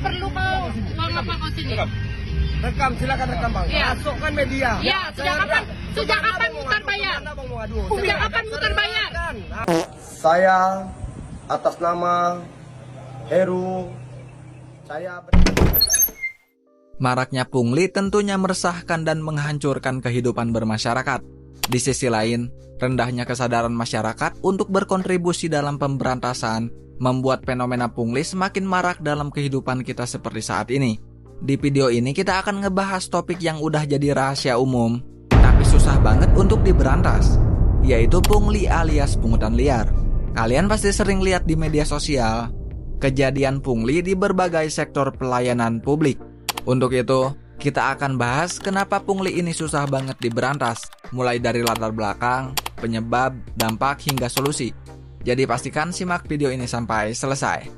perlu kau ngapa kau sini. Rekam, silakan rekam bang. Ya. Masukkan media. Ya, sejak kapan mutar bayar? Sejak kapan mutar bayar? Saya atas nama Heru, saya Maraknya pungli tentunya meresahkan dan menghancurkan kehidupan bermasyarakat. Di sisi lain, rendahnya kesadaran masyarakat untuk berkontribusi dalam pemberantasan membuat fenomena pungli semakin marak dalam kehidupan kita seperti saat ini. Di video ini kita akan ngebahas topik yang udah jadi rahasia umum, tapi susah banget untuk diberantas, yaitu pungli alias pungutan liar. Kalian pasti sering lihat di media sosial kejadian pungli di berbagai sektor pelayanan publik. Untuk itu, kita akan bahas kenapa pungli ini susah banget diberantas, mulai dari latar belakang, penyebab, dampak, hingga solusi. Jadi pastikan simak video ini sampai selesai.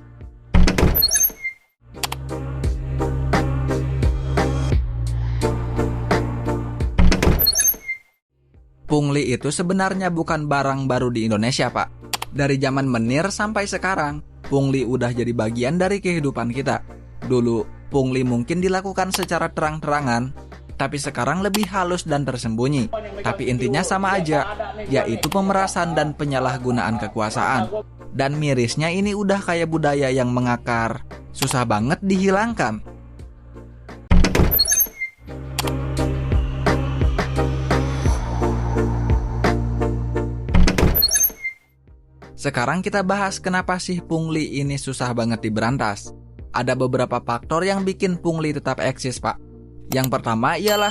Pungli itu sebenarnya bukan barang baru di Indonesia, Pak. Dari zaman menir sampai sekarang, pungli udah jadi bagian dari kehidupan kita. Dulu, pungli mungkin dilakukan secara terang-terangan, tapi sekarang lebih halus dan tersembunyi. Tapi intinya sama aja, yaitu pemerasan dan penyalahgunaan kekuasaan. Dan mirisnya ini udah kayak budaya yang mengakar, susah banget dihilangkan. Sekarang kita bahas kenapa sih pungli ini susah banget diberantas. Ada beberapa faktor yang bikin pungli tetap eksis, Pak. Yang pertama ialah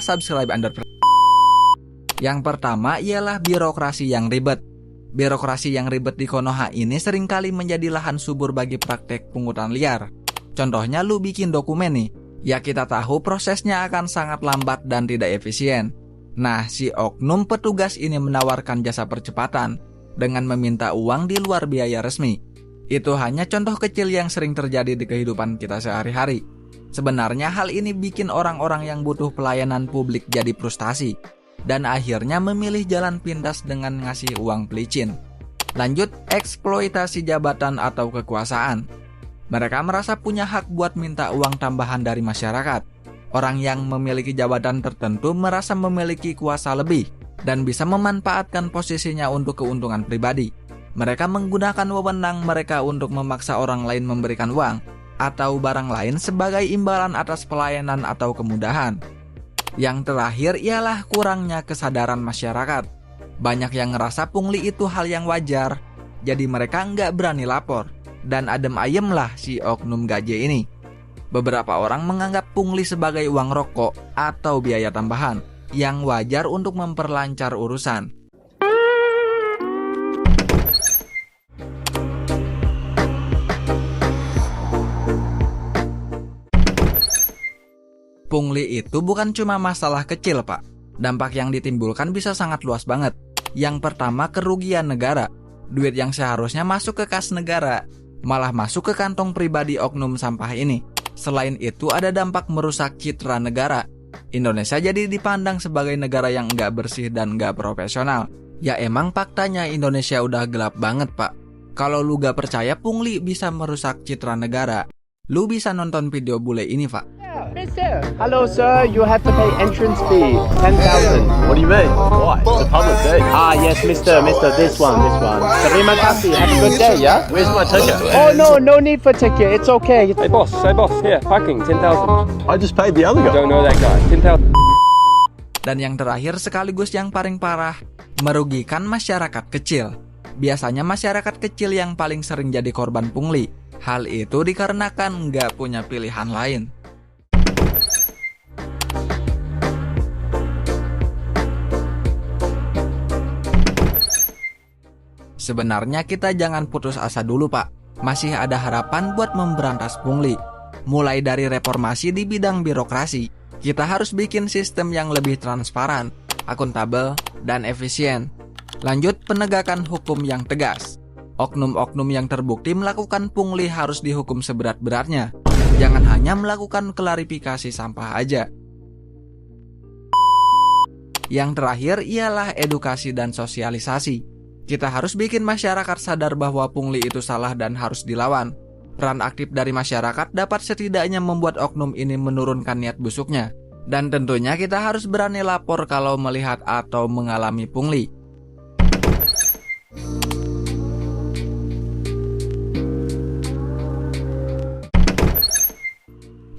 Yang pertama ialah birokrasi yang ribet. Birokrasi yang ribet di Konoha ini seringkali menjadi lahan subur bagi praktek pungutan liar. Contohnya lu bikin dokumen nih, ya kita tahu prosesnya akan sangat lambat dan tidak efisien. Nah, si oknum petugas ini menawarkan jasa percepatan dengan meminta uang di luar biaya resmi. Itu hanya contoh kecil yang sering terjadi di kehidupan kita sehari-hari. Sebenarnya hal ini bikin orang-orang yang butuh pelayanan publik jadi frustasi, dan akhirnya memilih jalan pintas dengan ngasih uang pelicin. Lanjut, eksploitasi jabatan atau kekuasaan. Mereka merasa punya hak buat minta uang tambahan dari masyarakat. Orang yang memiliki jabatan tertentu merasa memiliki kuasa lebih dan bisa memanfaatkan posisinya untuk keuntungan pribadi. Mereka menggunakan wewenang mereka untuk memaksa orang lain memberikan uang atau barang lain sebagai imbalan atas pelayanan atau kemudahan. Yang terakhir ialah kurangnya kesadaran masyarakat. Banyak yang ngerasa pungli itu hal yang wajar, jadi mereka nggak berani lapor, dan adem ayem lah si oknum gaje ini. Beberapa orang menganggap pungli sebagai uang rokok atau biaya tambahan yang wajar untuk memperlancar urusan. Pungli itu bukan cuma masalah kecil, Pak. Dampak yang ditimbulkan bisa sangat luas banget. Yang pertama, kerugian negara. Duit yang seharusnya masuk ke kas negara malah masuk ke kantong pribadi oknum sampah ini. Selain itu, ada dampak merusak citra negara. Indonesia jadi dipandang sebagai negara yang nggak bersih dan nggak profesional. Ya emang faktanya Indonesia udah gelap banget, Pak. Kalau lu gak percaya pungli bisa merusak citra negara, lu bisa nonton video bule ini, Pak. Hello, sir. You have to pay entrance fee, 10,000. What do you mean? Why? It's a public day. Yes, mister, this one. Terima kasih. Have a good day, yeah? Where's my ticket? Oh, no need for ticket. It's okay. Hey boss, here, parking, 10,000. I just paid the other guy. Don't know that guy. 10,000. Dan yang terakhir sekaligus yang paling parah, merugikan masyarakat kecil. Biasanya masyarakat kecil yang paling sering jadi korban pungli. Hal itu dikarenakan nggak punya pilihan lain. Sebenarnya kita jangan putus asa dulu, Pak. Masih ada harapan buat memberantas pungli. Mulai dari reformasi di bidang birokrasi, kita harus bikin sistem yang lebih transparan, akuntabel, dan efisien. Lanjut, penegakan hukum yang tegas. Oknum-oknum yang terbukti melakukan pungli harus dihukum seberat-beratnya. Jangan hanya melakukan klarifikasi sampah aja. Yang terakhir ialah edukasi dan sosialisasi. Kita harus bikin masyarakat sadar bahwa pungli itu salah dan harus dilawan. Peran aktif dari masyarakat dapat setidaknya membuat oknum ini menurunkan niat busuknya. Dan tentunya kita harus berani lapor kalau melihat atau mengalami pungli.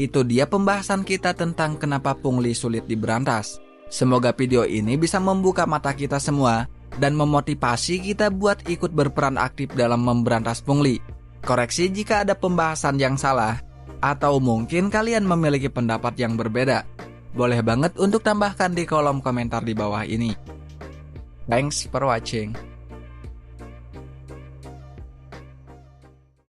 Itu dia pembahasan kita tentang kenapa pungli sulit diberantas. Semoga video ini bisa membuka mata kita semua dan memotivasi kita buat ikut berperan aktif dalam memberantas pungli. Koreksi jika ada pembahasan yang salah, atau mungkin kalian memiliki pendapat yang berbeda. Boleh banget untuk tambahkan di kolom komentar di bawah ini. Thanks for watching.